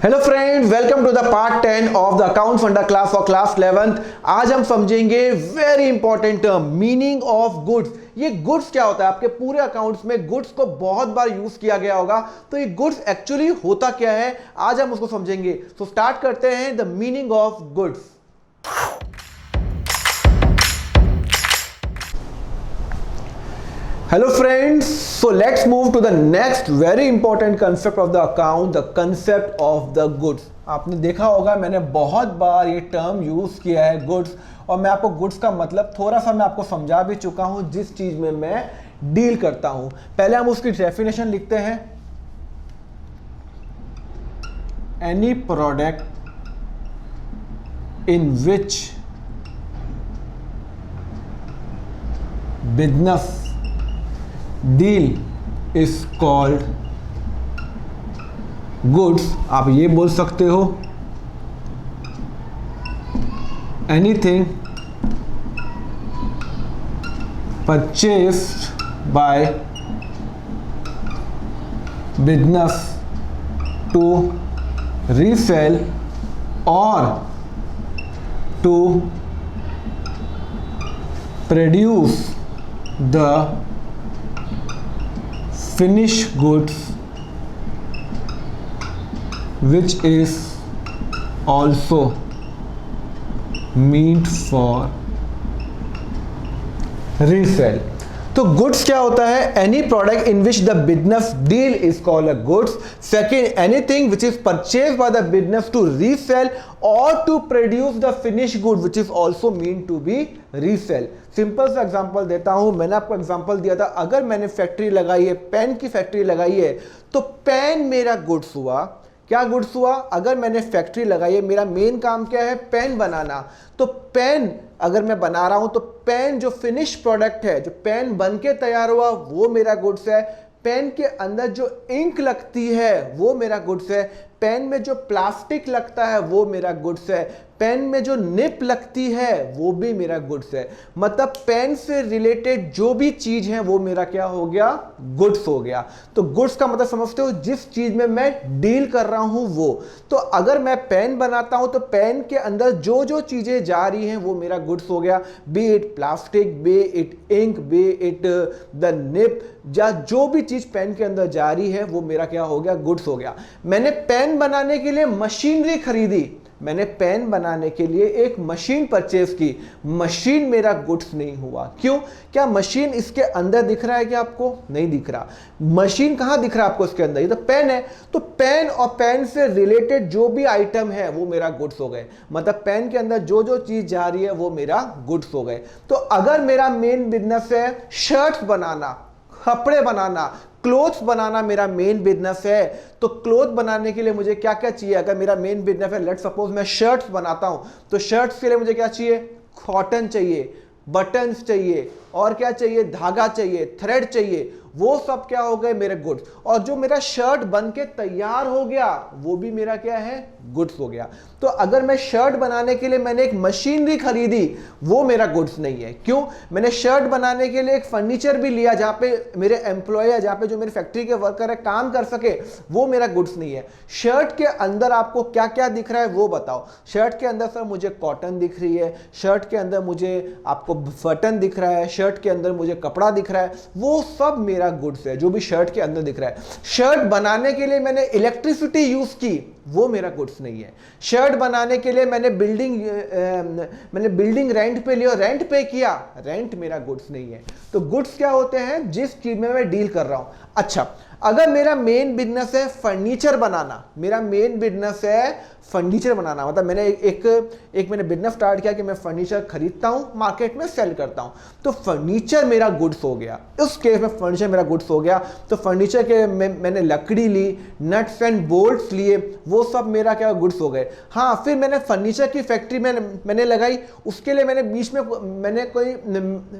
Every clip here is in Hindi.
Hello friends, welcome to the part 10 of the Account Funda class for class 11th। आज हम समझेंगे very important term, meaning of goods. ये गुड्स क्या होता है? आपके पूरे अकाउंट्स में गुड्स को बहुत बार यूज किया गया होगा, तो ये गुड्स एक्चुअली होता क्या है, आज हम उसको समझेंगे। तो स्टार्ट करते हैं the meaning of goods. Hello friends, so let's move to the next very important concept of the account, the concept of the goods। आपने देखा होगा मैंने बहुत बार ये टर्म यूज किया है गुड्स, और मैं आपको गुड्स का मतलब थोड़ा सा मैं आपको समझा भी चुका हूं जिस चीज में मैं डील करता हूं। पहले हम उसकी डेफिनेशन लिखते हैं। Any product in which business deal is called goods. आप ये बोल सकते हो anything purchased by business to resell or to produce the finished goods which is also meant for resale। तो गुड्स क्या होता है? Any product in which the business deal is called a goods. Second, anything which is purchase by the business to resell or to produce the finish good which is also mean to be resale. Simple सा एग्जांपल देता हूं। मैंने आपको एग्जांपल दिया था, अगर मैंने फैक्ट्री लगाई है, पेन की फैक्ट्री लगाई है, तो पेन मेरा गुड्स हुआ। क्या गुड्स हुआ? अगर मैंने फैक्ट्री लगाई है, मेरा मेन काम क्या है? पेन बनाना। तो पेन अगर मैं बना रहा हूं, तो पेन जो फिनिश प्रोडक्ट है, जो पेन बन के तैयार हुआ, वो मेरा गुड्स है। पेन के अंदर जो इंक लगती है वो मेरा गुड्स है। पेन में जो प्लास्टिक लगता है वो मेरा गुड्स है। पेन में जो निप लगती है वो भी मेरा गुड्स है। मतलब पेन से रिलेटेड जो भी चीज है वो मेरा क्या हो गया? गुड्स हो गया। तो गुड्स का मतलब समझते हो, जिस चीज में मैं डील कर रहा हूं वो। तो अगर मैं पेन बनाता हूं तो पेन के अंदर जो जो चीजें जा रही हैं वो मेरा गुड्स हो गया। Be it plastic, be it ink, be it the nib, या जो भी चीज पेन के अंदर जा रही है वो मेरा क्या हो गया? गुड्स हो गया। मैंने पेन बनाने के लिए मशीनरी खरीदी, मैंने पेन बनाने के लिए एक मशीन परचेज की, मशीन मेरा गुड्स नहीं हुआ। क्यों? क्या मशीन इसके अंदर दिख रहा है क्या आपको? नहीं दिख रहा। मशीन कहां दिख रहा है आपको? इसके अंदर। ये तो पेन है। तो पेन और पेन से रिलेटेड जो भी आइटम है वो मेरा गुड्स हो गए। मतलब पेन के अंदर जो जो चीज जा रही है वो मेरा गुड्स हो गए। तो अगर मेरा मेन बिजनेस है शर्ट्स बनाना, कपड़े बनाना, क्लोथ्स बनाना मेरा मेन बिजनेस है, तो क्लोथ बनाने के लिए मुझे क्या क्या चाहिए? अगर मेरा मेन बिजनेस है, लेट्स सपोज मैं शर्ट्स बनाता हूं, तो शर्ट्स के लिए मुझे क्या चाहिए? कॉटन चाहिए, बटन्स चाहिए, और क्या चाहिए? धागा चाहिए, थ्रेड चाहिए। वो सब क्या हो गए? मेरे गुड्स। और जो मेरा शर्ट बन के तैयार हो गया वो भी मेरा क्या है? गुड्स हो गया। तो अगर मैं शर्ट बनाने के लिए मैंने एक मशीनरी खरीदी, वो मेरा गुड्स नहीं है। क्यों? मैंने शर्ट बनाने के लिए एक फर्नीचर भी लिया जहां पे मेरे एम्प्लॉय है, जहां पे जो मेरी फैक्ट्री के वर्कर है काम कर सके, वो मेरा गुड्स नहीं है। शर्ट के अंदर आपको क्या क्या दिख रहा है वो बताओ। शर्ट के अंदर सर मुझे कॉटन दिख रही है, शर्ट के अंदर मुझे आपको बटन दिख रहा है, शर्ट के अंदर मुझे कपड़ा दिख रहा है, वो सब मेरा गुड्स है जो भी शर्ट के अंदर दिख रहा है। शर्ट बनाने के लिए मैंने इलेक्ट्रिसिटी यूज की, वो मेरा गुड्स नहीं है। शर्ट बनाने के लिए मैंने बिल्डिंग रेंट पे लिया, रेंट पे किया, रेंट मेरा गुड्स नहीं है। तो गुड्स क्या होते हैं? जिस चीज में मैं डील कर रहा हूं। अच्छा, अगर मेरा मेन बिजनेस है फर्नीचर बनाना, मेरा मेन बिजनेस है फर्नीचर बनाना, मतलब मैंने एक मैंने बिजनेस स्टार्ट किया कि मैं फर्नीचर खरीदता हूं, मार्केट में सेल करता हूं, तो फर्नीचर मेरा गुड्स हो गया। उस केस में फर्नीचर मेरा गुड्स हो गया। तो फर्नीचर के मैंने लकड़ी ली, नट्स एंड बोल्ट्स लिए, वो सब मेरा क्या गुड्स हो गए। हाँ, फिर मैंने फर्नीचर की फैक्ट्री मैंने लगाई, उसके लिए मैंने बीच में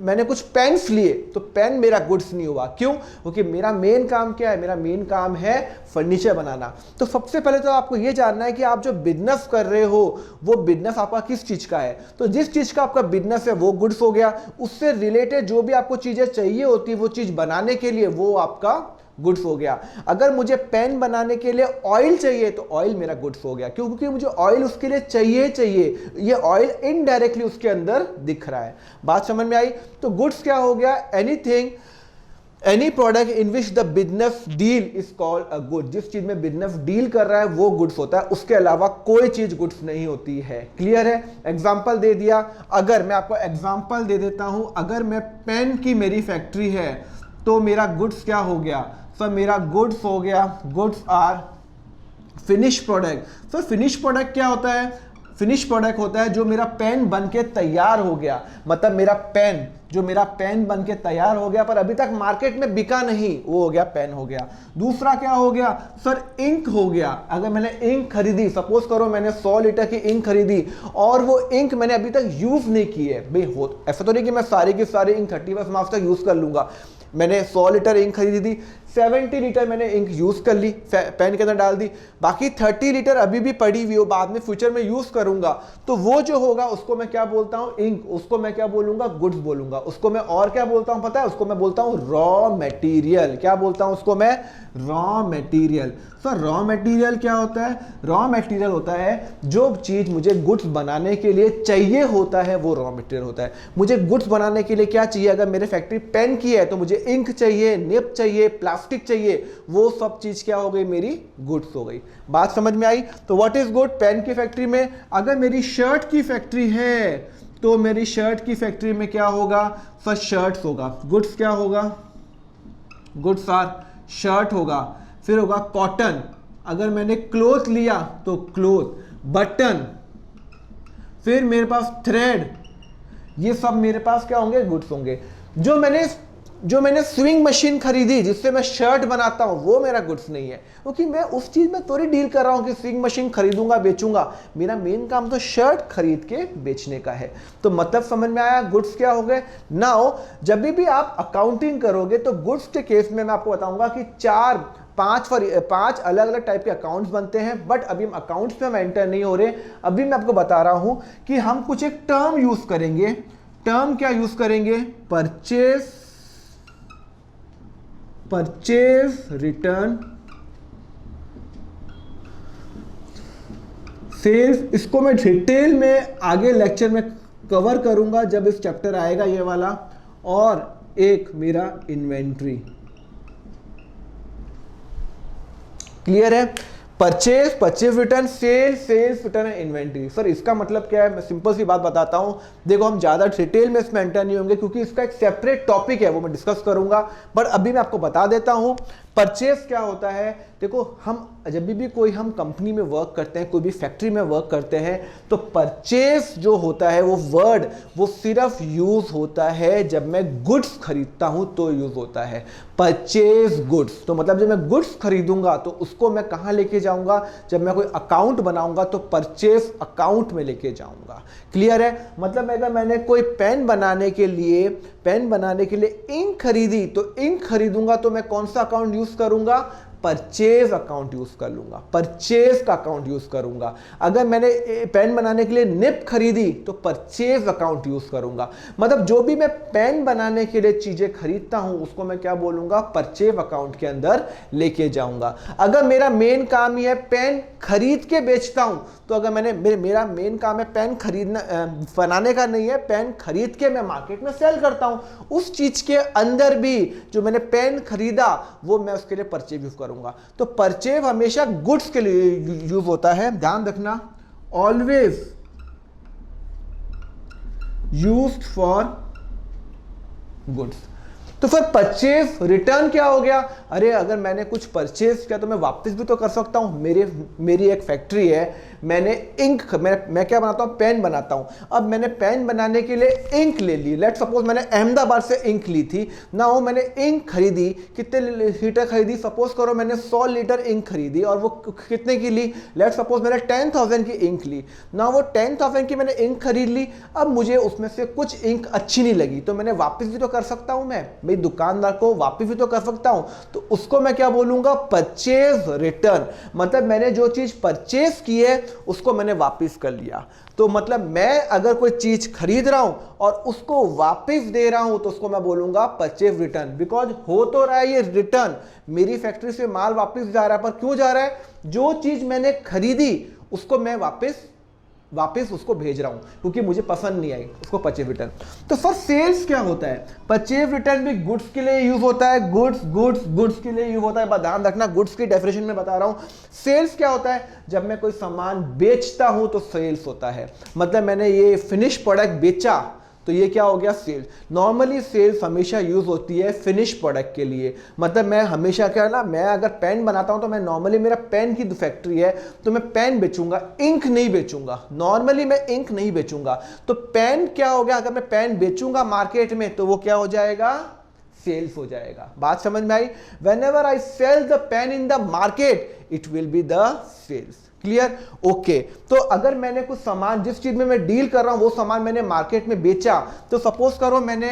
मैंने कुछ पेन्स लिए, तो पेन मेरा गुड्स नहीं हुआ। क्यों? क्योंकि मेरा मेन काम क्या है? मेरा मेन काम है फर्नीचर बनाना। तो सबसे पहले तो आपको यह जानना है कि आप जो बिजनेस कर रहे हो वो बिजनेस आपका किस चीज का है। तो जिस चीज का आपका बिजनेस है वो गुड्स हो गया। उससे रिलेटेड जो भी आपको चीजें चाहिए होती है वो चीज बनाने के लिए, वो आपका गुड्स हो गया। अगर मुझे पेन बनाने के लिए ऑयल चाहिए तो ऑयल मेरा गुड्स हो गया, क्योंकि मुझे ऑयल उसके लिए चाहिए, ये ऑयल इनडायरेक्टली उसके अंदर दिख रहा है। बात समझ में आई? तो गुड्स क्या हो गया? Anything, any product in which the business deal is called a good. जिस चीज में बिजनेस डील कर रहा है वो गुड्स होता है, उसके अलावा कोई चीज गुड्स नहीं होती है। क्लियर है? एग्जांपल दे दिया। अगर मैं आपको एग्जांपल दे देता हूं, अगर मैं पेन की मेरी फैक्ट्री है तो मेरा गुड्स क्या हो गया? सर मेरा गुड्स हो गया, goods are finish product. Sir finish product क्या होता है? फिनिश प्रोडक्ट होता है जो मेरा पेन बन के तैयार हो गया, मतलब मेरा पेन, जो मेरा पेन बन के तैयार हो गया पर अभी तक मार्केट में बिका नहीं, वो हो गया पेन हो गया। दूसरा क्या हो गया? सर इंक हो गया। अगर मैंने इंक खरीदी, सपोज करो मैंने 100 लीटर की इंक खरीदी और वो इंक मैंने अभी तक यूज नहीं की है, भाई हो ऐसा तो नहीं कि मैं सारी की सारी इंक 31 मार्च तक यूज कर लूंगा। मैंने 100 लीटर इंक खरीदी थी, 70 लीटर मैंने इंक यूज कर ली, पेन के अंदर डाल दी, बाकी 30 लीटर अभी भी पड़ी हुई हो, बाद में फ्यूचर में यूज करूंगा, तो वो जो होगा उसको मैं क्या बोलता हूं? इंक। उसको मैं क्या बोलूंगा? गुड्स बोलूंगा। उसको मैं और क्या बोलता हूं पता है? उसको मैं बोलता हूं रॉ मटेरियल। क्या बोलता हूं उसको मैं? Raw material. Sir raw material क्या होता है? रॉ मटेरियल होता है जो चीज मुझे गुड्स बनाने के लिए चाहिए होता है, वो रॉ मटेरियल होता है। मुझे गुड्स बनाने के लिए क्या चाहिए? अगर मेरे फैक्ट्री पेन की है तो मुझे इंक चाहिए, निब चाहिए, प्लास्टिक चाहिए, वो सब चीज क्या हो गई? मेरी गुड्स हो गई। बात समझ में आई? तो व्हाट इज गुड? पेन की फैक्ट्री में। अगर मेरी शर्ट की फैक्ट्री है तो मेरी शर्ट की फैक्ट्री में क्या होगा? फर्स्ट शर्ट्स होगा। गुड्स क्या होगा? गुड्स आर शर्ट होगा। फिर होगा कॉटन। अगर मैंने क्लोथ लिया तो क्लोथ, बटन, फिर मेरे पास थ्रेड, ये सब मेरे पास क्या होंगे? गुड्स होंगे। जो मैंने स्विंग मशीन खरीदी जिससे मैं शर्ट बनाता हूं, वो मेरा गुड्स नहीं है, क्योंकि मैं उस चीज में थोड़ी डील कर रहा हूं कि स्विंग मशीन खरीदूंगा बेचूंगा। मेरा मेन काम तो शर्ट खरीद के बेचने का है। तो मतलब समझ में आया? गुड्स क्या हो गए। नाउ जब भी आप अकाउंटिंग करोगे तो गुड्स के केस में मैं आपको बताऊंगा कि 5 अलग अलग टाइप के अकाउंट्स बनते हैं, बट अभी हम अकाउंट्स में एंटर नहीं हो रहे। अभी मैं आपको बता रहा हूं कि हम कुछ एक टर्म यूज करेंगे। टर्म क्या यूज करेंगे? Purchase return sales. इसको मैं डिटेल में आगे लेक्चर में कवर करूंगा जब इस चैप्टर आएगा ये वाला। और एक मेरा इन्वेंट्री। क्लियर है? Purchase return, sales return and inventory. Sir इसका मतलब क्या है? मैं सिंपल सी बात बताता हूं। देखो हम ज्यादा डिटेल में इसमें एंटर नहीं होंगे क्योंकि इसका एक सेपरेट टॉपिक है, वो मैं डिस्कस करूंगा, बट अभी मैं आपको बता देता हूं परचेज क्या होता है। देखो हम जब भी कोई हम कंपनी में वर्क करते हैं, कोई भी फैक्ट्री में वर्क करते हैं, तो परचेज जो होता है वो वर्ड वो सिर्फ यूज होता है जब मैं गुड्स खरीदता हूं तो यूज होता है परचेज गुड्स। तो मतलब जब मैं गुड्स खरीदूंगा तो उसको मैं कहां लेके जाऊंगा? जब मैं कोई अकाउंट बनाऊंगा तो परचेज अकाउंट में लेके जाऊंगा। क्लियर है? मतलब अगर मैंने कोई पेन बनाने के लिए इंक खरीदी तो इंक खरीदूंगा तो मैं कौन सा अकाउंट यूज करूंगा? परचेज अकाउंट यूज कर लूंगा, परचेज का अकाउंट यूज करूंगा। अगर मैंने पेन बनाने के लिए निब खरीदी तो परचेज अकाउंट यूज करूंगा। मतलब जो भी मैं पेन बनाने के लिए चीजें खरीदता हूं उसको मैं क्या बोलूंगा? परचेज अकाउंट के अंदर लेके जाऊंगा। अगर मेरा मेन काम ही है पेन खरीद के बेचता हूं, तो अगर मेरा मेन काम है पेन खरीदना, बनाने का नहीं है, पेन खरीद के मैं मार्केट में सेल करता हूं, उस चीज के अंदर भी जो मैंने पेन खरीदा वो मैं उसके लिए परचेज यूज करूंगा। तो परचेज हमेशा गुड्स के लिए यूज होता है, ध्यान रखना, ऑलवेज यूज्ड फॉर गुड्स। तो फिर परचेज रिटर्न क्या हो गया? अरे अगर मैंने कुछ परचेज किया तो मैं वापस भी तो कर सकता हूं। मेरी एक फैक्ट्री है, मैंने मैं क्या बनाता हूं? पेन बनाता हूं। अब मैंने पेन बनाने के लिए इंक ले ली। लेट सपोज मैंने अहमदाबाद से इंक ली थी ना, वो मैंने इंक खरीदी, कितने लीटर खरीदी? सपोज करो मैंने 100 लीटर इंक खरीदी और वो कितने की ली? लेट सपोज मैंने 10,000 की इंक ली ना, वो 10,000 की मैंने इंक खरीद ली। अब मुझे उसमें से कुछ इंक अच्छी नहीं लगी तो मैंने वापस भी तो कर सकता हूं। मैं भाई मेरी दुकानदार को वापस भी तो कर सकता हूं, तो उसको मैं क्या बोलूंगा, परचेज रिटर्न। मतलब मैंने जो चीज परचेज की है उसको मैंने वापस कर लिया। तो मतलब मैं अगर कोई चीज खरीद रहा हूं और उसको वापस दे रहा हूं तो उसको मैं बोलूंगा परचेज रिटर्न। बिकॉज हो तो रहा है ये रिटर्न, मेरी फैक्ट्री से माल वापस जा रहा है, पर क्यों जा रहा है, जो चीज मैंने खरीदी उसको मैं वापस उसको भेज रहा हूं क्योंकि मुझे पसंद नहीं आई, उसको परचेज रिटर्न। तो फॉर सेल्स क्या होता है, परचेज रिटर्न भी गुड्स के लिए यूज होता है, गुड्स के लिए यूज होता है। ध्यान रखना, गुड्स की डेफिनेशन में बता रहा हूं। सेल्स क्या होता है, जब मैं कोई सामान बेचता हूं तो सेल्स होता है। मतलब मैंने ये फिनिश प्रोडक्ट बेचा तो ये क्या हो गया, सेल्स। नॉर्मली सेल्स हमेशा यूज होती है फिनिश प्रोडक्ट के लिए। मतलब मैं हमेशा क्या ना, मैं अगर पेन बनाता हूं तो मैं नॉर्मली, मेरा पेन की फैक्ट्री है तो मैं पेन बेचूंगा, इंक नहीं बेचूंगा। नॉर्मली मैं इंक नहीं बेचूंगा। तो पेन क्या हो गया, अगर मैं पेन बेचूंगा मार्केट में तो वो क्या हो जाएगा, सेल्स हो जाएगा। बात समझ में आई। Whenever I sell the pen in the market, it will be the sales. Clear, okay. तो अगर मैंने कुछ सामान, जिस चीज में मैं डील कर रहा हूं वो सामान मैंने मार्केट में बेचा, तो सपोज करो मैंने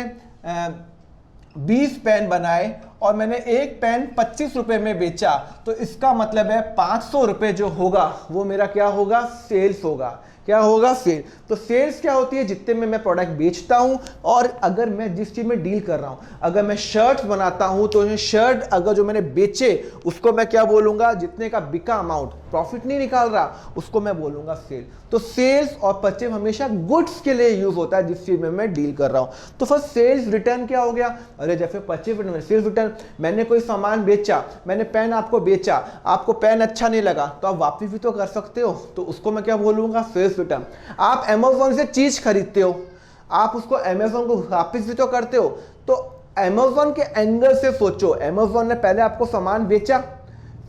20 पेन बनाए और मैंने एक पेन 25 रुपए में बेचा, तो इसका मतलब है 500 रुपए जो होगा वो मेरा क्या होगा, सेल्स होगा। क्या होगा, सेल। तो सेल्स क्या होती है, जितने में मैं प्रोडक्ट बेचता हूं। और अगर मैं जिस चीज में डील कर रहा हूं, अगर मैं शर्ट बनाता हूं तो शर्ट अगर जो मैंने बेचे उसको मैं क्या बोलूंगा, जितने का बिका अमाउंट, प्रॉफिट नहीं निकाल रहा, उसको मैं बोलूंगा सेल। तो सेल्स और परचेज हमेशा गुड्स के लिए यूज होता है जिस चीज में मैं डील कर रहा हूं। तो फर्स्ट सेल्स रिटर्न क्या हो गया, अरे जैसे परचेज रिटर्न, सेल्स रिटर्न, मैंने कोई सामान बेचा, मैंने पेन आपको बेचा, आपको पेन अच्छा नहीं लगा तो आप वापस भी तो कर सकते हो, तो उसको मैं क्या बोलूंगा, सेल्स रिटर्न। आप अमेज़न से चीज खरीदते हो, आप उसको अमेज़न को वापस भी तो करते हो। तो अमेज़न के एंगल से सोचो, अमेज़न ने पहले आपको सामान बेचा,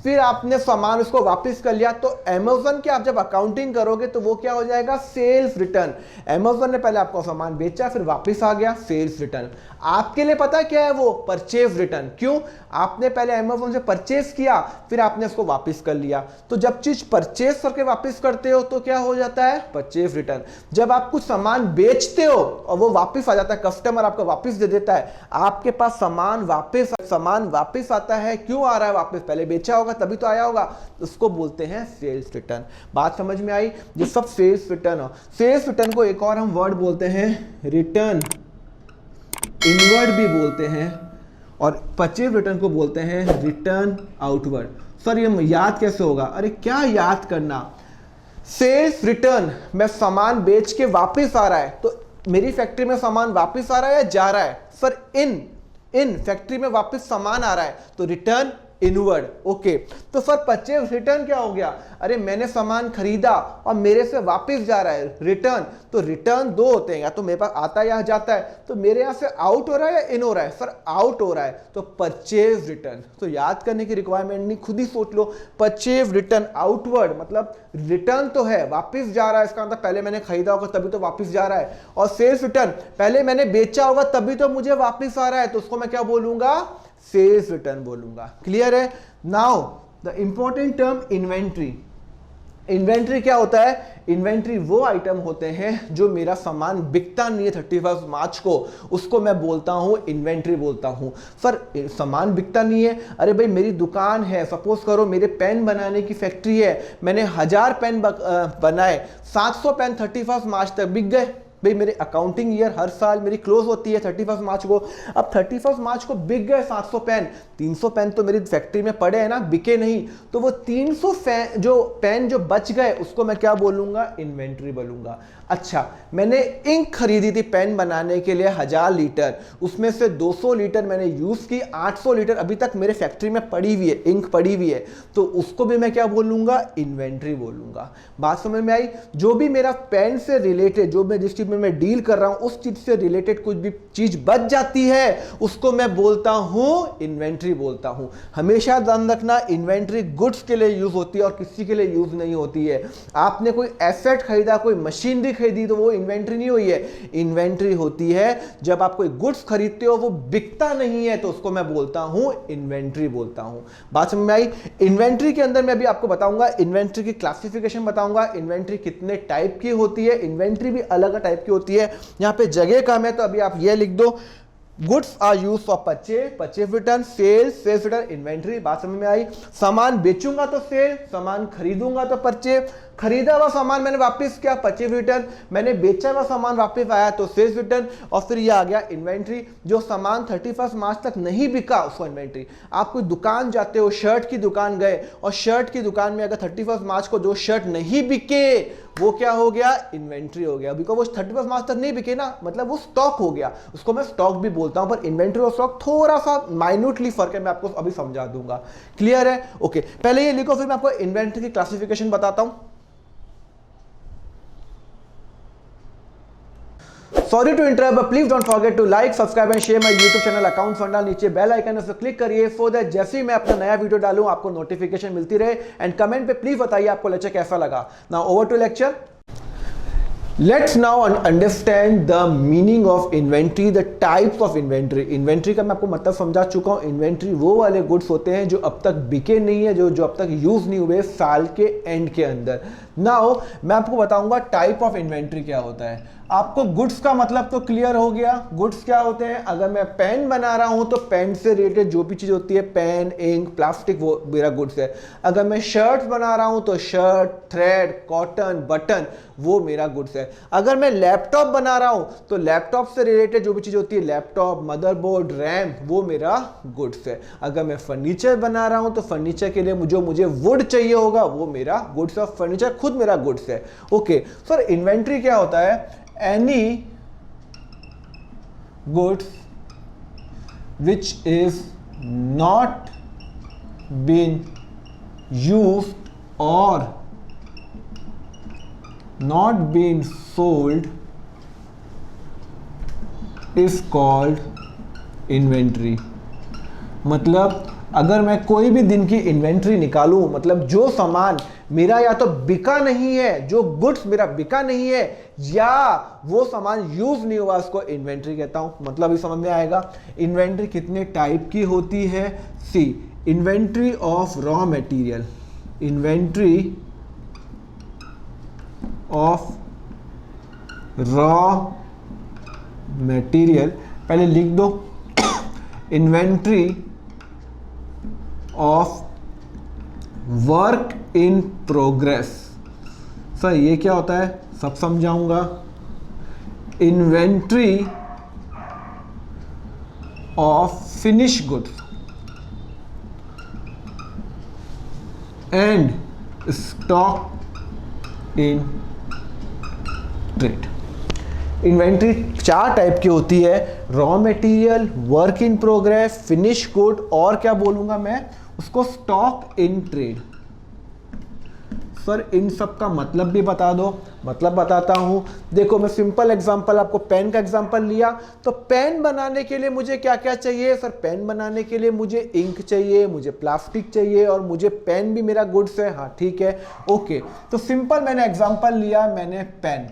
फिर आपने सामान उसको वापस कर लिया, तो अमेज़न की आप जब अकाउंटिंग करोगे तो वो क्या हो जाएगा, सेल्स रिटर्न। अमेज़न ने पहले आपको सामान बेचा फिर वापस आ गया, सेल्स रिटर्न। आपके लिए पता क्या है वो, परचेज रिटर्न। क्यों, आपने पहले अमेज़न से परचेज किया फिर आपने उसको वापस कर लिया। तो जब चीज परचेज करके वापस करते हो तो क्या हो जाता है, परचेज रिटर्न। जब आप कुछ सामान बेचते हो और वो वापस आ जाता है, कस्टमर आपको वापस दे देता है, आपके पास सामान वापस आता है। क्यों आ रहा है वापस, पहले बेचा होगा तभी तो आया होगा, उसको बोलते हैं सेल्स रिटर्न। बात समझ में आई, ये सब सेल्स रिटर्न हो। सेल्स रिटर्न को एक और हम वर्ड बोलते हैं रिटर्न इनवर्ड भी बोलते हैं, और परचेज रिटर्न को बोलते हैं रिटर्न आउटवर्ड। सर ये याद कैसे होगा, अरे क्या याद करना, सेल्स रिटर्न, मैं सामान बेच के वापस आ रहा है, तो मेरी फैक्ट्री में सामान वापस आ रहा है या जा रहा है, सर इन फैक्ट्री में वापस सामान आ रहा है, तो रिटर्न इनवर्ड। ओके, तो सर परचेज रिटर्न क्या हो गया, अरे मैंने सामान खरीदा और मेरे से वापस जा रहा है, रिटर्न। तो रिटर्न दो होते हैं, या तो मेरे पास आता है या जाता है, तो मेरे यहां से आउट हो रहा है या इन हो रहा है, सर आउट हो रहा है, तो परचेज रिटर्न। तो याद करने की रिक्वायरमेंट नहीं, खुद ही सोच लो, परचेज रिटर्न आउटवर्ड, मतलब रिटर्न तो है, वापस जा रहा है, इसका मतलब पहले मैंने खरीदा होगा तभी तो वापस जा रहा है। और सेल्स रिटर्न, पहले मैंने बेचा होगा तभी तो मुझे वापस आ रहा है, तो उसको मैं क्या बोलूंगा, सेल्स रिटर्न बोलूंगा। क्लियर है। Now the important term inventory. Inventory क्या होता है, इन्वेंट्री वो आइटम होते हैं जो मेरा सामान बिकता नहीं है 31 मार्च को, उसको मैं बोलता हूं इन्वेंट्री बोलता हूं। सर सामान बिकता नहीं है, अरे भाई मेरी दुकान है, सपोज करो मेरे पेन बनाने की फैक्ट्री है, मैंने 1000 पेन बनाए, 700 पेन 31 मार्च तक बिक गए। भाई मेरे अकाउंटिंग ईयर हर साल मेरी क्लोज होती है 31 मार्च को, अब 31 मार्च को बिक गए 700 पेन, 300 पेन तो मेरी फैक्ट्री में पड़े हैं ना, बिके नहीं, तो वो 300 जो पेन जो बच गए उसको मैं क्या बोलूंगा, इन्वेंट्री बोलूंगा। अच्छा, मैंने इंक खरीदी थी पेन बनाने के लिए 1000 लीटर, उसमें से 200 लीटर मैंने यूज की, 800 लीटर अभी तक मेरे फैक्ट्री में पड़ी हुई है, इंक पड़ी हुई है, तो उसको भी मैं क्या बोलूंगा, इन्वेंट्री बोलूंगा। बात समझ में आई। जो भी मेरा पेन से रिलेटेड, जो मैं जिस चीज में मैं डील कर रहा हूं उस चीज से रिलेटेड कुछ भी चीज बच जाती है उसको मैं बोलता हूं इन्वेंट्री बोलता हूं। हमेशा ध्यान रखना, इन्वेंट्री गुड्स के लिए यूज होती है और किसी के लिए यूज नहीं होती है। आपने कोई एसेट खरीदा, कोई मशीनरी खरीदी, तो वो इन्वेंट्री नहीं हुई है। इन्वेंट्री होती है जब आप कोई गुड्स खरीदते हो वो बिकता नहीं है, तो उसको मैं बोलता हूं इन्वेंट्री बोलता हूं। बात समझ में आई। इन्वेंट्री के अंदर मैं भी आपको बताऊंगा, इन्वेंट्री की क्लासिफिकेशन बताऊंगा, इन्वेंट्री कितने टाइप की होती है, इन्वेंट्री भी अलग टाइप की होती है। यहां पे जगह कम है तो अभी आप ये लिख दो, goods are use for purchase return, sales return, inventory. बात समझ में आई? सामान बेचूंगा तो सेल, सामान खरीदूंगा तो परचेज, खरीदा हुआ सामान मैंने वापस किया परचेज रिटर्न, मैंने बेचा हुआ सामान वापस आया तो सेल्स रिटर्न, और फिर ये आ गया इन्वेंट्री। जो सामान 31 मार्च तक नहीं बिका उसको इन्वेंट्री। आप कोई दुकान जाते हो, शर्ट की दुकान गए और शर्ट की दुकान में अगर 31 मार्च को जो शर्ट नहीं बिके वो क्या हो गया? इन्वेंट्री हो गया। बिकॉज वो 31 मार्च तक नहीं बिके ना, मतलब वो स्टॉक हो गया, उसको मैं स्टॉक भी बोलता हूं। पर इन्वेंट्री और स्टॉक थोड़ा सा माइन्यूटली फर्क है, मैं आपको अभी समझा दूंगा। क्लियर है? ओके, पहले ये लिखो, फिर मैं आपको इन्वेंट्री की क्लासिफिकेशन बताता हूं। Sorry to interrupt, but please don't forget to like, subscribe and share my YouTube channel Account Funda. नीचे बेल आइकन है, क्लिक करिए सो दैट जैसे ही मैं अपना नया वीडियो डालूं आपको नोटिफिकेशन मिलती रहे। एंड कमेंट पे प्लीज बताइए आपको लेक्चर कैसा लगा। Now over to lecture. Let's now understand the meaning of inventory, the types of inventory. Inventory का मैं आपको मतलब समझा चुका हूँ। इन्वेंट्री वो वाले गुड्स होते हैं जो अब तक बिके नहीं है, जो अब तक यूज नहीं हुए साल के एंड के अंदर। नाउ मैं आपको बताऊंगा टाइप ऑफ इन्वेंट्री क्या होता है। आपको गुड्स का मतलब तो क्लियर हो गया। गुड्स क्या होते हैं? अगर मैं पेन बना रहा हूं तो पेन से रिलेटेड जो भी चीज होती है, पेन, इंक, प्लास्टिक, वो मेरा गुड्स है। अगर मैं शर्ट्स बना रहा हूं तो शर्ट, थ्रेड, कॉटन, बटन, वो मेरा गुड्स है। अगर मैं लैपटॉप बना रहा हूं तो लैपटॉप से रिलेटेड जो भी चीज होती है, लैपटॉप, मदरबोर्ड, रैम, वो मेरा गुड्स है। अगर मैं फर्नीचर बना रहा हूं तो फर्नीचर के लिए जो मुझे वुड चाहिए होगा वो मेरा गुड्स है। फर्नीचर खुद मेरा गुड्स है। ओके सर, इन्वेंट्री क्या होता है? Any goods which is not been used or not been sold is called inventory। मतलब अगर मैं कोई भी दिन की इन्वेंट्री निकालूं, मतलब जो सामान मेरा या तो बिका नहीं है, जो गुड्स मेरा बिका नहीं है, या वो सामान यूज नहीं हुआ, उसको इन्वेंट्री कहता हूं। मतलब ये समझ में आएगा। इन्वेंट्री कितने टाइप की होती है? See, inventory of raw material, inventory of raw material, पहले लिख दो, inventory of work in progress. Sir ये क्या होता है? सब समझाऊंगा। Inventory of finish goods and stock in trade. Inventory 4 type की होती है, raw material, work in progress, finish good, और क्या बोलूंगा मैं उसको, स्टॉक इन ट्रेड। सर इन सब का मतलब भी बता दो। मतलब बताता हूं, देखो मैं सिंपल एग्जांपल, आपको पेन का एग्जांपल लिया तो पेन बनाने के लिए मुझे क्या क्या चाहिए? सर पेन बनाने के लिए मुझे इंक चाहिए, मुझे प्लास्टिक चाहिए, और मुझे पेन भी मेरा गुड्स है। हाँ ठीक है, ओके। तो सिंपल मैंने एग्जांपल लिया, मैंने पेन,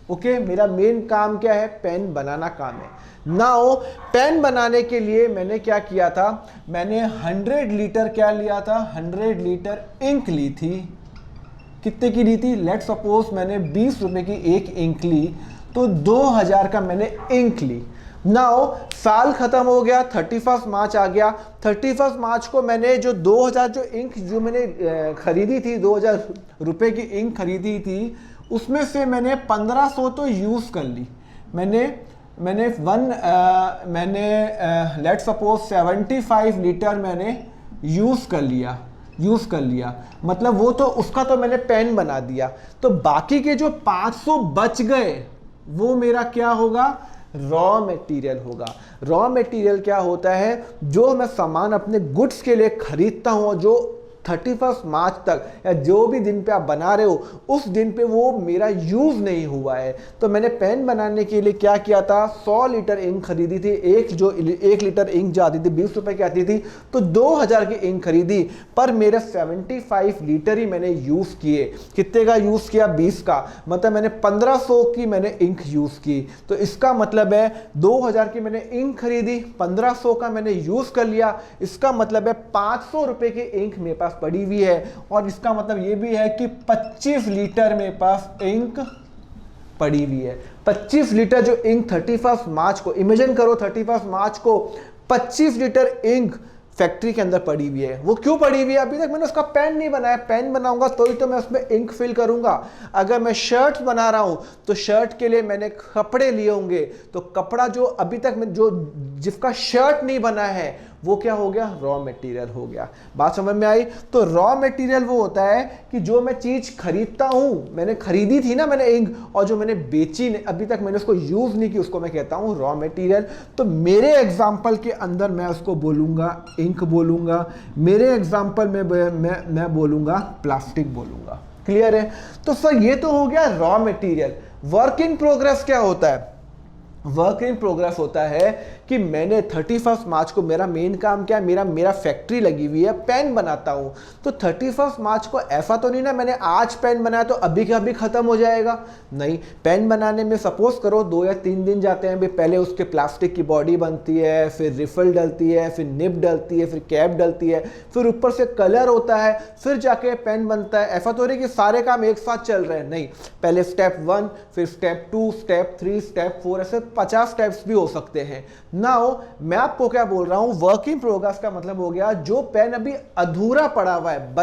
ओके, मेरा मेन काम क्या है? पेन बनाना काम है। नाउ पेन बनाने के लिए मैंने क्या किया था? मैंने 100 लीटर क्या लिया था? 100 लीटर इंक ली थी। कितने की ली थी? लेट सपोज मैंने 20 रुपए की एक इंक ली, तो 2000 का मैंने इंक ली। नाउ साल खत्म हो गया, 31 मार्च आ गया। 31 मार्च को मैंने जो 2000 जो इंक जो मैंने खरीदी थी, 2000 रुपए की इंक खरीदी थी, उसमें से मैंने 1500 तो यूज कर ली। मैंने लेट सपोज 75 लीटर मैंने यूज कर लिया। मतलब वो तो उसका तो मैंने पेन बना दिया। तो बाकी के जो 500 बच गए वो मेरा क्या होगा? रॉ मटेरियल होगा। रॉ मटेरियल क्या होता है? जो मैं सामान अपने गुड्स के लिए खरीदता हूँ, जो 31 मार्च तक या जो भी दिन पे आप बना रहे हो उस दिन पे वो मेरा यूज नहीं हुआ है। तो मैंने पेन बनाने के लिए क्या किया था? 100 लीटर इंक खरीदी थी। एक लीटर इंक जो आती थी 20 रुपए की आती थी, तो 2000 की इंक खरीदी, पर मेरे 75 लीटर ही मैंने यूज किए। कितने का यूज किया? 20 का। मतलब मैंने 1500 की मैंने इंक यूज की। तो इसका मतलब है 2000 की मैंने इंक खरीदी, 1500 का मैंने यूज कर लिया। इसका मतलब है 500 रुपए की इंक मेरे पास पड़ी हुई है। और इसका मतलब ये भी है कि 25 लीटर मेरे पास इंक पड़ी हुई है। 25 लीटर जो इंक 31 मार्च को, इमेजिन करो 31 मार्च को 25 लीटर इंक फैक्ट्री के अंदर पड़ी हुई है। वो क्यों पड़ी हुई है? अभी तक मैंने उसका पेन नहीं बनाया। पेन बनाऊंगा तो ही तो मैं उसमें इंक फिल करूंगा। अगर मैं शर्ट बना रहा हूं तो शर्ट के लिए मैंने कपड़े लिए होंगे, तो कपड़ा जो अभी तक जो जिसका शर्ट नहीं बना है वो क्या हो गया? रॉ मटेरियल हो गया। बात समझ में आई? तो रॉ मटेरियल वो होता है कि जो मैं चीज खरीदता हूं, मैंने खरीदी थी ना मैंने इंक, और जो मैंने बेची अभी तक मैंने उसको यूज नहीं की, उसको मैं कहता हूं रॉ मटेरियल। तो मेरे एग्जांपल के अंदर मैं उसको बोलूंगा इंक बोलूंगा, मेरे एग्जांपल में मैं बोलूंगा प्लास्टिक बोलूंगा। क्लियर है? तो सर ये तो हो गया raw material. Work in progress क्या होता है? वर्क इन प्रोग्रेस होता है कि मैंने 31 मार्च को, मेरा मेन काम क्या है, मेरा फैक्ट्री लगी हुई है, पेन बनाता हूं। तो 31 मार्च को ऐसा तो नहीं ना मैंने आज पेन बनाया तो अभी का अभी खत्म हो जाएगा। नहीं, पेन बनाने में सपोज करो 2 या 3 दिन जाते हैं। पहले उसके प्लास्टिक की बॉडी बनती है, फिर रिफिल डलती है, फिर निब डलती है, फिर कैप डलती है, फिर ऊपर से कलर होता है, फिर जाके पेन बनता है। ऐसा तो नहीं कि सारे काम एक साथ चल रहे हैं। नहीं, पहले स्टेप 1, फिर स्टेप 2, स्टेप 3, स्टेप 4, ऐसे 50 स्टेप्स भी हो सकते हैं। नाउ मैं आपको क्या बोल रहा हूं, वर्क इन प्रोग्रेस का मतलब हो गया जो पेन अभी अधूरा पड़ा हुआ है,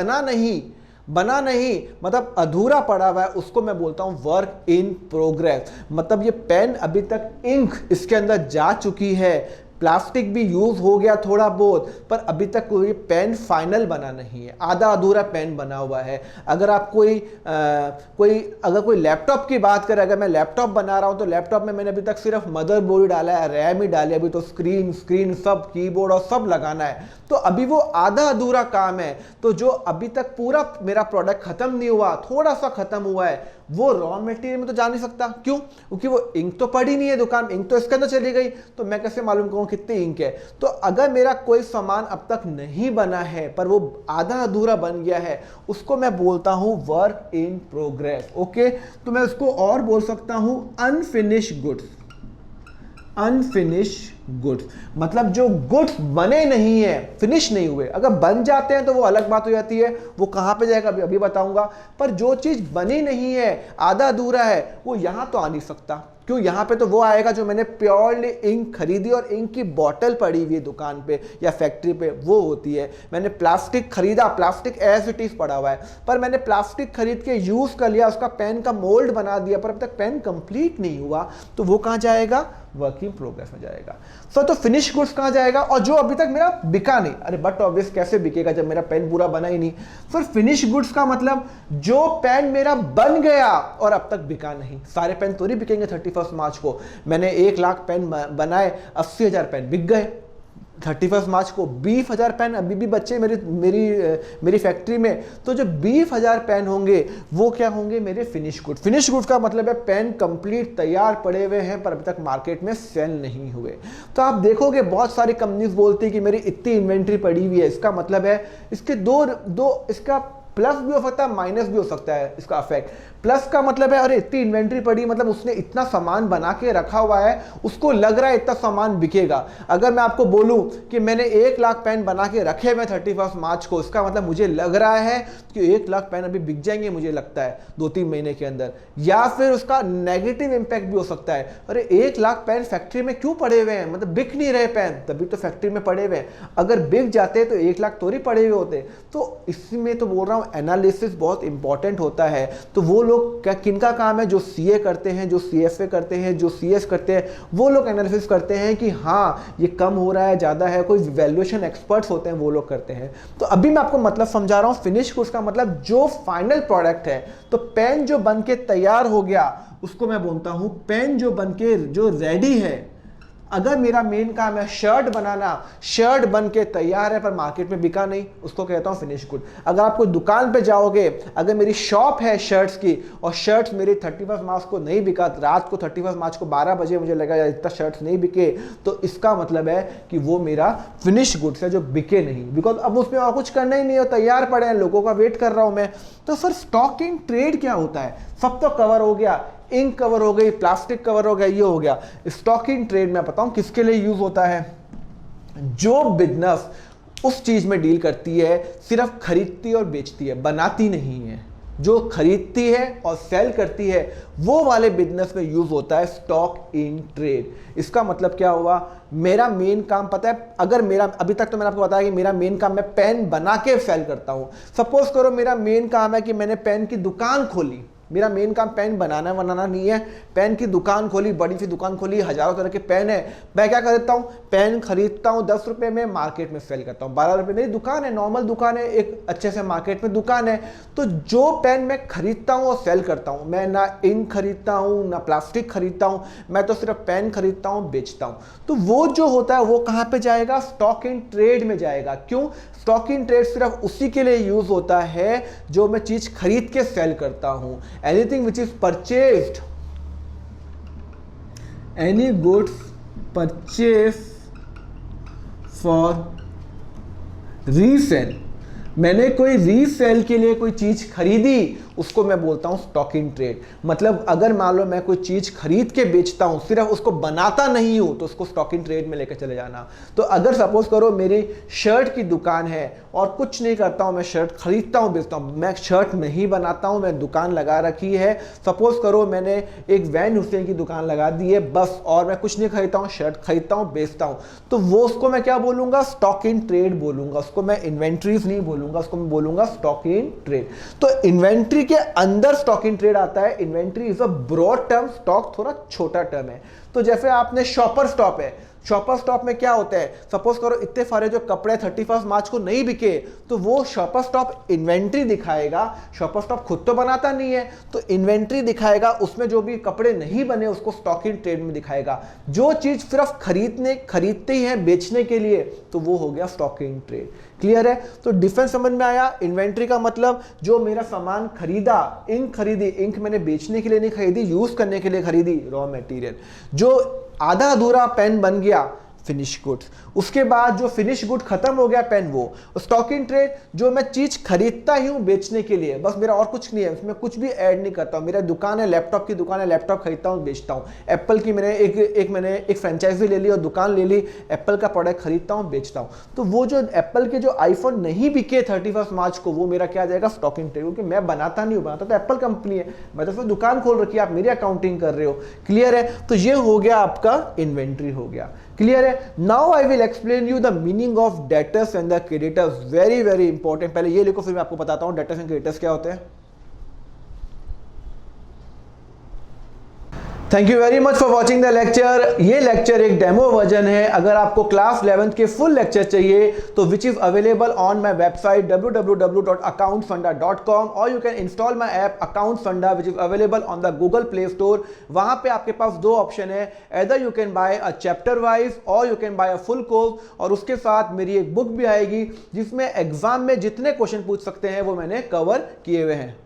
बना नहीं मतलब अधूरा पड़ा हुआ है, उसको मैं बोलता हूं वर्क इन प्रोग्रेस। मतलब ये पेन अभी तक इंक इसके अंदर जा चुकी है, प्लास्टिक भी यूज हो गया थोड़ा बहुत, पर अभी तक कोई पेन फाइनल बना नहीं है, आधा अधूरा पेन बना हुआ है। अगर आप कोई लैपटॉप की बात करें, अगर मैं लैपटॉप बना रहा हूं तो लैपटॉप में मैंने अभी तक सिर्फ मदरबोर्ड डाला है, रैम ही डाली, अभी तो स्क्रीन सब, कीबोर्ड और सब लगाना है। तो अभी वो आधा अधूरा काम है। तो जो अभी तक पूरा मेरा प्रोडक्ट खत्म नहीं हुआ, थोड़ा सा खत्म हुआ है, वो रॉ मटेरियल में तो जा नहीं सकता। क्यों? क्योंकि वो इंक तो पड़ी नहीं है दुकान, इंक तो इसके अंदर चली गई, तो मैं कैसे मालूम करूं कितनी इंक है? तो अगर मेरा कोई सामान अब तक नहीं बना है पर वो आधा अधूरा बन गया है, उसको मैं बोलता हूं वर्क इन प्रोग्रेस। ओके, तो मैं उसको और बोल सकता हूं अनफिनिश्ड गुड्स। अनफिनिश गुड्स मतलब जो गुड्स बने नहीं है, फिनिश नहीं हुए। अगर बन जाते हैं तो वो अलग बात हो जाती है, वो कहां पे जाएगा अभी बताऊंगा। पर जो चीज बनी नहीं है, आधा अधूरा है, वो यहां तो आ नहीं सकता। क्यों? यहां पे तो वो आएगा जो मैंने प्योरली इंक खरीदी और इंक की बॉटल पड़ी हुई है दुकान पे या फैक्ट्री पे, वो होती है। मैंने प्लास्टिक खरीदा, प्लास्टिक एज इट इज पड़ा हुआ है, पर मैंने प्लास्टिक खरीद के यूज कर लिया, उसका पेन का मोल्ड बना दिया, पर अब तक पेन कंप्लीट नहीं हुआ, तो वो कहां जाएगा? वर्क इन प्रोग्रेस में जाएगा। तो फिनिश गुड्स कहां जाएगा? और जो अभी तक मेरा बिका नहीं, अरे बट ऑब्वियस कैसे बिकेगा जब मेरा पेन पूरा बना ही नहीं। फिर फिनिश गुड्स का मतलब जो पेन मेरा बन गया और अब तक बिका नहीं। सारे पेन तो नहीं बिकेंगे 31 मार्च को। मैंने 1 लाख पेन बनाए, 80,000 पेन बिक गए। 31 मार्च को 20,000 पेन अभी भी बच्चे मेरी फैक्ट्री में। तो जो 20,000 पेन होंगे वो क्या होंगे? मेरे फिनिश गुड। फिनिश गुड्स का मतलब है पेन कंप्लीट तैयार पड़े हुए हैं पर अभी तक मार्केट में सेल नहीं हुए। तो आप देखोगे बहुत सारी कंपनीज बोलती है कि मेरी इतनी इन्वेंट्री पड़ी हुई है। इसका मतलब है इसके दो इसका प्लस भी हो सकता है, माइनस भी हो सकता है इसका इफेक्ट। प्लस का मतलब है अरे इतनी इन्वेंट्री पड़ी, मतलब उसने इतना सामान बना के रखा हुआ है, उसको लग रहा है इतना सामान बिकेगा। अगर मैं आपको बोलूं कि मैंने 1 लाख पेन बना के रखे हुए 31 मार्च को, इसका मतलब मुझे लग रहा है कि 1 लाख पेन अभी बिक जाएंगे, मुझे लगता है 2-3 महीने के अंदर। या फिर उसका नेगेटिव इंपैक्ट भी हो सकता है, अरे 1 लाख पेन फैक्ट्री में क्यों पड़े हुए हैं, मतलब बिक नहीं रहे पेन, तभी तो फैक्ट्री में पड़े हुए हैं। अगर बिक जाते तो 1 लाख तो ही पड़े हुए होते। तो इसमें तो बोल रहा हूँ एनालिसिस बहुत इंपॉर्टेंट होता है। तो वो लोग क्या, किनका काम है? जो सीए करते हैं, जो सीएफए करते हैं, जो सीएस करते हैं, वो लोग एनालिसिस करते हैं कि हाँ ये कम हो रहा है, ज़्यादा है। कोई वैल्यूएशन एक्सपर्ट्स होते हैं, वो लोग करते हैं। तो अभी मैं आपको मतलब समझा रहा हूँ फिनिश गुड्स का मतलब जो फाइनल प्रोडक्ट है। तो पेन जो बन के तैयार हो गया उसको मैं बोलता हूँ पेन जो बन के जो रेडी है। अगर मेरा मेन काम है शर्ट बनाना, शर्ट बन के तैयार है पर मार्केट में बिका नहीं, उसको कहता हूं फिनिश गुड। अगर आप कोई दुकान पे जाओगे, अगर मेरी शॉप है शर्ट्स की और शर्ट्स मेरी 31 मार्च को नहीं बिका, रात को 31 मार्च को 12 बजे मुझे लगा इतना शर्ट्स नहीं बिके, तो इसका मतलब है कि वो मेरा फिनिश गुड्स है जो बिके नहीं, बिकॉज अब उसमें और कुछ करना ही नहीं है, तैयार पड़े हैं, लोगों का वेट कर रहा हूं मैं। तो सर स्टॉकिंग ट्रेड क्या होता है? सब तो कवर हो गया, इंक कवर हो गई, प्लास्टिक कवर हो गया, ये हो गया। स्टॉकिंग ट्रेड में बताऊं किसके लिए यूज होता है? जो बिजनेस उस चीज में डील करती है, सिर्फ खरीदती और बेचती है, बनाती नहीं है। जो खरीदती है और सेल करती है, वो वाले बिजनेस में यूज होता है स्टॉक इन ट्रेड। इसका मतलब क्या हुआ, मेरा मेन काम पता है, अगर मेरा अभी तक तो मैंने आपको बताया कि मेरा मेन काम, मैं पेन बना के सेल करता हूं। सपोज करो मेरा मेन काम है कि मैंने पेन की दुकान खोली, मेरा मेन काम पेन बनाना नहीं है, पेन की दुकान खोली, बड़ी सी दुकान खोली, हजारों तरह के पेन है, मैं क्या करता हूँ, पेन खरीदता हूँ 10 रुपए में, मार्केट में सेल करता हूँ 12 रुपए। मेरी दुकान है, नॉर्मल दुकान है, एक अच्छे से मार्केट में दुकान है। तो जो पेन मैं खरीदता हूँ और सेल करता हूँ, मैं ना इंक खरीदता हूँ ना प्लास्टिक खरीदता हूँ, मैं तो सिर्फ पेन खरीदता हूँ, बेचता हूँ। तो वो जो होता है वो कहाँ पे जाएगा, स्टॉक इन ट्रेड में जाएगा। क्यों, स्टॉक इन ट्रेड सिर्फ उसी के लिए यूज होता है जो मैं चीज खरीद के सेल करता हूं। Anything which is purchased, any goods purchase for resale, मैंने कोई रीसेल के लिए कोई चीज खरीदी, उसको मैं बोलता हूं स्टॉक इन ट्रेड। मतलब अगर मान लो मैं कोई चीज खरीद के बेचता हूं, सिर्फ उसको बनाता नहीं हूं, तो उसको स्टॉक इन ट्रेड में लेकर चले जाना। तो अगर सपोज करो मेरी शर्ट की दुकान है और कुछ नहीं करता हूं, मैं शर्ट खरीदता हूं बेचता हूं, मैं शर्ट नहीं बनाता हूं, मैं दुकान लगा रखी है, सपोज करो मैंने एक वैन हुसैन की दुकान लगा दी है बस, और मैं कुछ नहीं खरीदता हूं, शर्ट खरीदता हूं बेचता हूं, तो वो उसको मैं क्या बोलूंगा, स्टॉक इन ट्रेड बोलूंगा। उसको मैं इन्वेंट्रीज नहीं बोलूंगा, उसको मैं बोलूंगा स्टॉक इन ट्रेड। तो इन्वेंट्री के अंदर स्टॉक इन ट्रेड आता है। Inventory is a broad term, stock थोड़ा छोटा टर्म है। तो जैसे आपने शॉपर स्टॉप है, शॉपर स्टॉप में क्या होता है, सपोज करो इतने सारे जो कपड़े 31 मार्च को नहीं बिके, तो वो शॉपर स्टॉप इन्वेंट्री दिखाएगा। शॉपर स्टॉप खुद तो बनाता नहीं है, तो इन्वेंट्री दिखाएगा, उसमें जो भी कपड़े नहीं बने उसको स्टॉक इन ट्रेड में दिखाएगा। जो चीज सिर्फ खरीदते ही है बेचने के लिए, तो वो हो गया स्टॉक इन ट्रेड। क्लियर है? तो डिफरेंस समझ में आया। इन्वेंट्री का मतलब जो मेरा सामान खरीदा, इंक खरीदी, इंक मैंने बेचने के लिए नहीं खरीदी, यूज करने के लिए खरीदी, रॉ मटेरियल। जो आधा अधूरा पेन बन गया, फिनिश गुड्स। उसके बाद जो फिनिश गुड खत्म हो गया पेन, वो स्टॉक इन ट्रेड। जो मैं चीज खरीदता ही हूं बेचने के लिए, बस मेरा और कुछ नहीं है, उसमें कुछ भी ऐड नहीं करता हूं। मेरा दुकान है, लैपटॉप की दुकान है, लैपटॉप खरीदता हूं बेचता हूं। एप्पल की मैंने एक फ्रेंचाइजी ले ली और दुकान ले ली, एप्पल का प्रोडक्ट खरीदता हूं बेचता हूं। तो वो जो एप्पल के जो आईफोन नहीं बिके 31 मार्च को, वो मेरा क्या आ जाएगा, स्टॉक इन ट्रेड। क्योंकि मैं बनाता नहीं हूं, बनाता तो एप्पल कंपनी है, मैं तो फिर दुकान खोल रखी है, आप मेरी अकाउंटिंग कर रहे हो। क्लियर है? तो ये हो गया आपका इन्वेंट्री हो गया। क्लियर है? Now I will explain you the meaning of debtors and the creditors. Very very important. पहले ये लिखो, फिर मैं आपको बताता हूं डेटर्स एंड क्रेडिटर्स क्या होते हैं। Thank you very much for watching the lecture. ये लेक्चर एक डेमो वर्जन है। अगर आपको क्लास 11th के फुल लेक्चर चाहिए तो which is available on my website www.accountfunda.com, और you can install my app Account Funda which is available on the Google Play Store. वहां पे आपके पास दो ऑप्शन है, either you can buy a chapter wise or you can buy a full course, और उसके साथ मेरी एक बुक भी आएगी जिसमें एग्जाम में जितने क्वेश्चन पूछ सकते हैं वो मैंने कवर किए हुए हैं।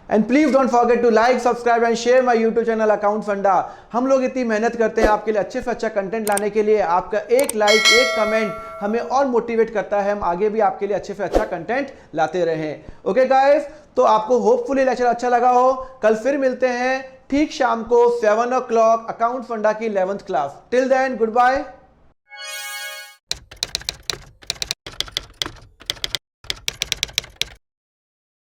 And please don't forget to like, subscribe and share my YouTube channel Account Funda. हम लोग इतनी मेहनत करते हैं आपके लिए अच्छे से अच्छा कंटेंट लाने के लिए। आपका एक लाइक, एक कमेंट हमें और मोटिवेट करता है, हम आगे भी आपके लिए अच्छे से अच्छा कंटेंट लाते रहें। ओके गाइस, तो आपको होपफुली लेक्चर अच्छा लगा हो। कल फिर मिलते हैं ठीक शाम को 7 o'clock अकाउंट फंडा की 11th class. Till then good bye.